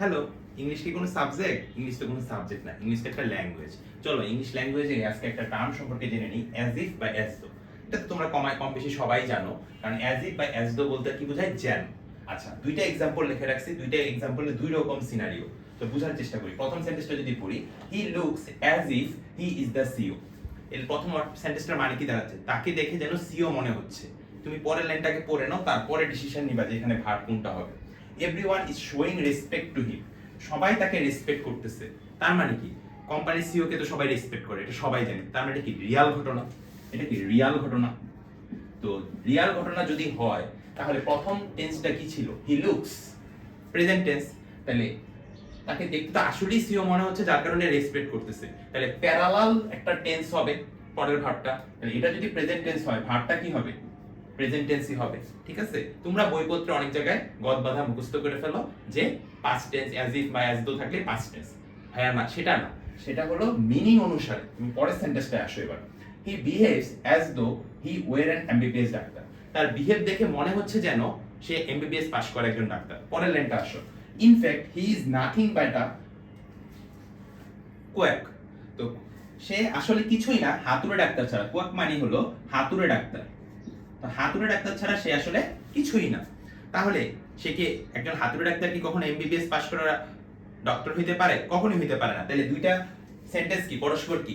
Hello, English কি কোনো subject? English তো কোনো সাবজেক্ট না, ইংলিশ একটা ল্যাঙ্গুয়েজ। চলো ইংলিশ ল্যাঙ্গুয়েজে আজকে একটা টার্ম সম্পর্কে জেনে নিই, অ্যাজ ইফ বা অ্যাজ দো। এটা তো তোমরা কম বেশি সবাই জানো, কারণ অ্যাজ ইফ বা অ্যাজ দো বলতে কি বোঝায়? যেন। আচ্ছা, দুইটা এক্সাম্পল লিখে রাখছি, দুইটা এক্সাম্পলে দুই রকম সিনারিও। তো বোঝার চেষ্টা করি। প্রথম সেন্টেন্সটা যদি পড়ি, he looks as if he is the CEO. এর প্রথম সেন্টেন্সটার মানে কি দাঁড়াচ্ছে? তাকে দেখে যেন সিও মনে হচ্ছে। তুমি পরের লাইনটাকে পড়ে নাও, তারপরে ডিসিশন নিবা যে এখানে ভার্ব কোনটা হবে। Everyone is showing respect to him. সবাই তাকে রেসপেক্ট করতেছে। তার মানে কি? কোম্পানির সিও কে তো সবাই রেসপেক্ট করে, এটা সবাই জানে। তার মানে কি? রিয়াল ঘটনা। এটা কি রিয়াল ঘটনা? তো রিয়াল ঘটনা যদি হয়, তাহলে প্রথম টেন্সটা কি ছিল? He looks, present tense. তাহলে তাকে দেখতে তো আসলেই সিও মনে হচ্ছে, যার কারণে রেসপেক্ট করতেছে। তাহলে প্যারালাল একটা টেন্স হবে পরের ভার্বটা। তাহলে এটা যদি প্রেজেন্ট টেন্স হয়, ভার্বটা কি হবে? প্রেজেন্ট টেন্সই হবে। ঠিক আছে? তোমরা বইপত্রে অনেক জায়গায় গদ বাঁধা মুখস্থ করে ফেলো যে পাস্ট টেন্স অ্যাজ ইফ বা অ্যাজ দো থাকলে পাস্ট টেন্স। হ্যাঁ না, সেটা না। সেটা হলো মিনিং অনুসারে। তুমি পরের সেন্টেন্সটায় আসো এবার। হি behaves as though he war an MBBS doctor. তার বিহেভ দেখে মনে হচ্ছে যেন সে এমবিবিএস পাশ করা একজন ডাক্তার। পরের লাইনটা আসো। In fact he is nothing but a quack. তো সে আসলে কিছুই না হাতুড়ে ডাক্তার ছাড়া। কোয়াক মানে হলো হাতুড়ে ডাক্তার। তো হাতুড়ে ডাক্তার ছাড়া সে আসলে কিছুই না। তাহলে সে কি একজন হাতুড়ে ডাক্তার কি কখনো এমবিবিএস পাশ করা ডক্টর হইতে পারে? কখনোই হইতে পারে না। তাহলে দুইটা সেন্টেন্স কি পরস্পর কি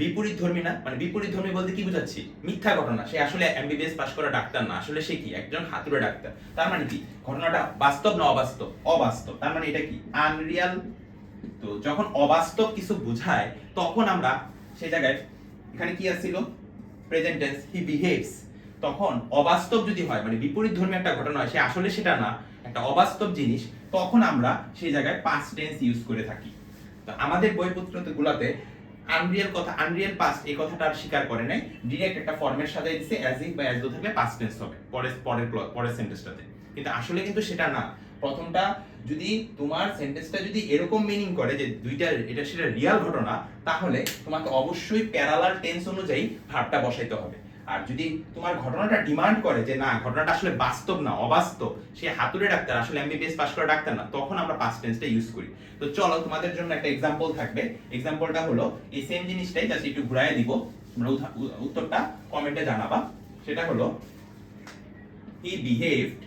বিপরীত ধর্মী না? মানে বিপরীত ধর্মী বলতে কি বুঝাচ্ছি? মিথ্যা ঘটনা। সে আসলে এমবিবিএস পাশ করা ডাক্তার না, আসলে সে কি একজন হাতুড়ে ডাক্তার। তার মানে কি ঘটনাটা বাস্তব না অবাস্তব? অবাস্তব। তার মানে এটা কি আনরিয়াল। তো যখন অবাস্তব কিছু বোঝায়, তখন আমরা সেই জায়গায় এখানে কি আসছিল? প্রেজেন্ট টেন্স, হি বিহেভস। তখন অবাস্তব যদি হয়, মানে বিপরীত ধর্মী একটা ঘটনা হয়, সে আসলে সেটা না, একটা অবাস্তব জিনিস, তখন আমরা সেই জায়গায় পাস্ট টেন্স ইউজ করে থাকি। তো আমাদের বইপত্রগুলোতে আনরিয়াল কথা, আনরিয়াল পাস্ট এই কথাটা আর স্বীকার করে নাই, ডিরেক্ট একটা ফর্মেট সাজাই দিছে অ্যাজ ইফ বা অ্যাজ দো থাকলে পাস্ট টেন্স হবে পরের সেন্টেন্সটাতে। কিন্তু আসলে কিন্তু সেটা না। প্রথমটা যদি তোমার সেন্টেন্সটা যদি এরকম মিনিং করে যে দুইটা এটা সেটা রিয়াল ঘটনা, তাহলে তোমাকে অবশ্যই প্যারালাল টেন্স অনুযায়ী ভার্বটা বসাইতে হবে। আর যদি তোমার ঘটনাটা ডিমান্ড করে যে না, ঘটনাটা আসলে বাস্তব না, অবাস্তব, সে হাতুড়ে ডাক্তার আসলে এমবিবিএস পাশ করা ডাক্তার না, তখন আমরা পাস্ট টেন্সটা ইউজ করি। তো চলো তোমাদের জন্য একটা এক্সাম্পল থাকবে। এক্সাম্পলটা হলো এই সেম জিনিসটাই, জাস্ট একটু ঘুরায় দিব, তোমরা উত্তরটা কমেন্টে জানাবা। সেটা হলো হি behaved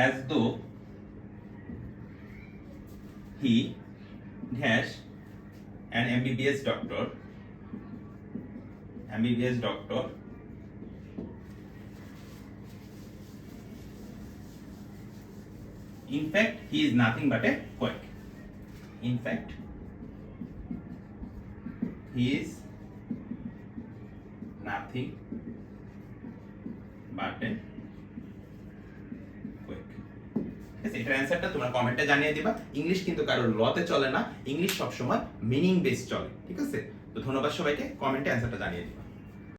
as though he dash an MBBS doctor in fact he is nothing but a quack. In fact he is nothing but a এটার অ্যান্সারটা তোমরা কমেন্টে জানিয়ে দিবা। ইংলিশ কিন্তু কারোর লতে চলে না, ইংলিশ সবসময় মিনিং বেস চলে। ঠিক আছে? তো ধন্যবাদ সবাইকে, কমেন্টে অ্যান্সারটা জানিয়ে দিবা।